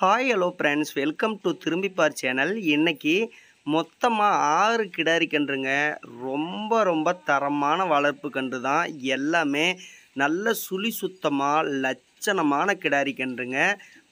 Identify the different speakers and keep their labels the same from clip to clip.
Speaker 1: Hi hello friends, welcome to Thirumbipaar channel. இன்னைக்கு மொத்தமாக 6 கிடாரி கன்றுங்க. ரொம்ப ரொம்ப தரமான வளர்ப்பு கன்று தான். எல்லாமே நல்ல சுழி சுத்தமாக லட்சணமான கிடாரி கன்றுங்க.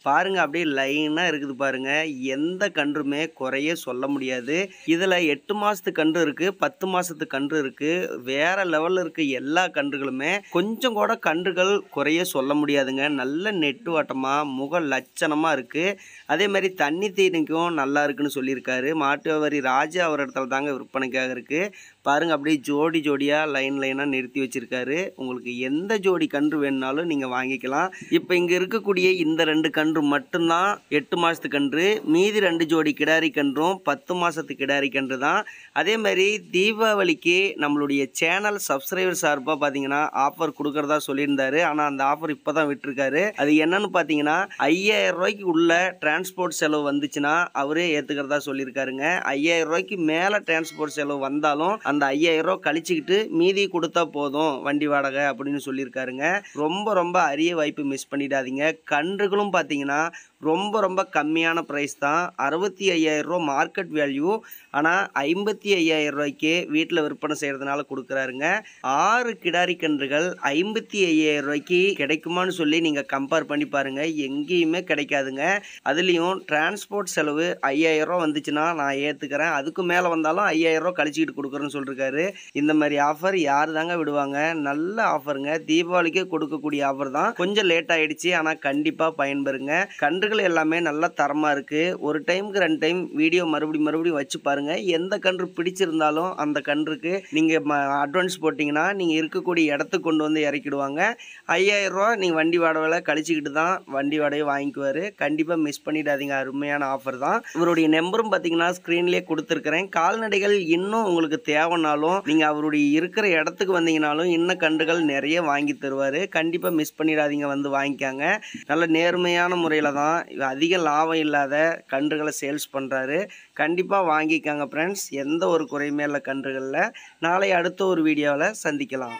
Speaker 1: பாருங்கள், அப்படியே லைனாக இருக்குது பாருங்கள். எந்த கன்றுமே குறைய சொல்ல முடியாது. இதில் 8 மாதத்து கன்று இருக்குது, 10 மாதத்து கன்று இருக்குது. வேறு லெவலில் இருக்க எல்லா கன்றுகளுமே கொஞ்சம் கூட கன்றுகள் குறைய சொல்ல முடியாதுங்க. நல்ல நெட்டு வாட்டமாக முக லட்சணமாக இருக்குது. அதே மாதிரி தண்ணி தீனிக்கும் நல்லா இருக்குன்னு சொல்லியிருக்காரு. மாட்டு வியாபாரி ராஜா அவர் இடத்துல தாங்க விற்பனைக்காக இருக்குது. பாருங்கள், அப்படியே ஜோடி ஜோடியாக லைனாக நிறுத்தி வச்சுருக்காரு. உங்களுக்கு எந்த ஜோடி கன்று வேணுனாலும் நீங்கள் வாங்கிக்கலாம். இப்போ இங்கே இருக்கக்கூடிய இந்த 2 கன்று மட்டும்தான் 8 மாதத்து கன்று. மீதி 2 ஜோடி கிடாரி கன்றும் 10 மாதத்து கிடாரி கன்று தான். அதே மாதிரி தீபாவளிக்கு நம்மளுடைய சேனல் சப்ஸ்கிரைபர் சார்பாக பார்த்தீங்கன்னா ஆஃபர் கொடுக்குறதா சொல்லியிருந்தாரு. ஆனால் அந்த ஆஃபர் இப்போ தான் விட்டுருக்காரு. அது என்னன்னு பார்த்தீங்கன்னா 5000 ரூபாய்க்கு உள்ள டிரான்ஸ்போர்ட் செலவு வந்துச்சுன்னா அவரே ஏற்றுக்கிறதா சொல்லியிருக்காருங்க. 5000 ரூபாய்க்கு மேலே டிரான்ஸ்போர்ட் செலவு வந்தாலும் அந்த 5000 ரூபா கழிச்சுக்கிட்டு மீதி கொடுத்தா போதும் வண்டி வாடகை அப்படின்னு சொல்லியிருக்காருங்க. ரொம்ப ரொம்ப அரிய வாய்ப்பு மிஸ் பண்ணிடாதீங்க. கன்றுகளும் பார்த்தீங்கன்னா ரொம்ப ரொம்ப கம்மியான ப்ரைஸ் தான். 65,000 ரூபா மார்க்கெட் வேல்யூ. ஆனால் 55,000 ரூபாய்க்கு வீட்டில் விற்பனை செய்கிறதுனால கொடுக்குறாருங்க. 6 கிடாரி கன்றுகள் 55,000 ரூபாய்க்கு கிடைக்குமான்னு சொல்லி நீங்கள் கம்பேர் பண்ணி பாருங்கள். எங்கேயுமே கிடைக்காதுங்க. அதுலேயும் டிரான்ஸ்போர்ட் செலவு 5000 ரூபா வந்துச்சுன்னா நான் ஏற்றுக்கிறேன். அதுக்கு மேலே வந்தாலும் 5000 ரூபா கழிச்சிக்கிட்டு கொடுக்குறேன்னு சொல்லியிருக்காரு. இந்த மாதிரி ஆஃபர் யார் தாங்க விடுவாங்க? நல்ல ஆஃபருங்க. தீபாவளிக்கே கொடுக்கக்கூடிய ஆஃபர் தான். கொஞ்சம் லேட் ஆகிடுச்சு, ஆனால் கண்டிப்பாக பயன்பெறுங்க. கன்றுகள் எல்லாமே நல்ல தரமாக இருக்குது. ஒரு டைமுக்கு 2 டைம் வீடியோ மறுபடியும் வச்சு பாருங்கள். எந்த கன்று பிடிச்சிருந்தாலும் அந்த கன்றுக்கு நீங்கள் அட்வான்ஸ் போட்டிங்கன்னா நீங்கள் இருக்கக்கூடிய இடத்துக்கு கொண்டு வந்து இறக்கிடுவாங்க. 5000 ரூபா நீங்கள் வண்டி வாடகை கழிச்சிக்கிட்டு தான் வண்டி வாடகை வாங்கிக்குவார். கண்டிப்பாக மிஸ் பண்ணிடாதீங்க. அருமையான ஆஃபர் தான். இவருடைய நம்பரும் பார்த்தீங்கன்னா ஸ்க்ரீன்லேயே கொடுத்துருக்குறேன். கால்நடைகள் இன்னும் உங்களுக்கு தேவைனாலும் நீங்கள் அவருடைய இருக்கிற இடத்துக்கு வந்தீங்கனாலும் இன்னும் கன்றுகள் நிறைய வாங்கி தருவார். கண்டிப்பாக மிஸ் பண்ணிடாதீங்க, வந்து வாங்கிக்காங்க. நல்ல நேர்மையான முறையில் தான் அதிக லாபம் இல்லாத கன்றுகளை சேல்ஸ் பண்ணுறாரு. கண்டிப்பாக வாங்கிக்காங்க ஃப்ரெண்ட்ஸ். எந்த ஒரு குறையுமே இல்லை கன்றுகளில். நாளை அடுத்த ஒரு வீடியோவில் சந்திக்கலாம்.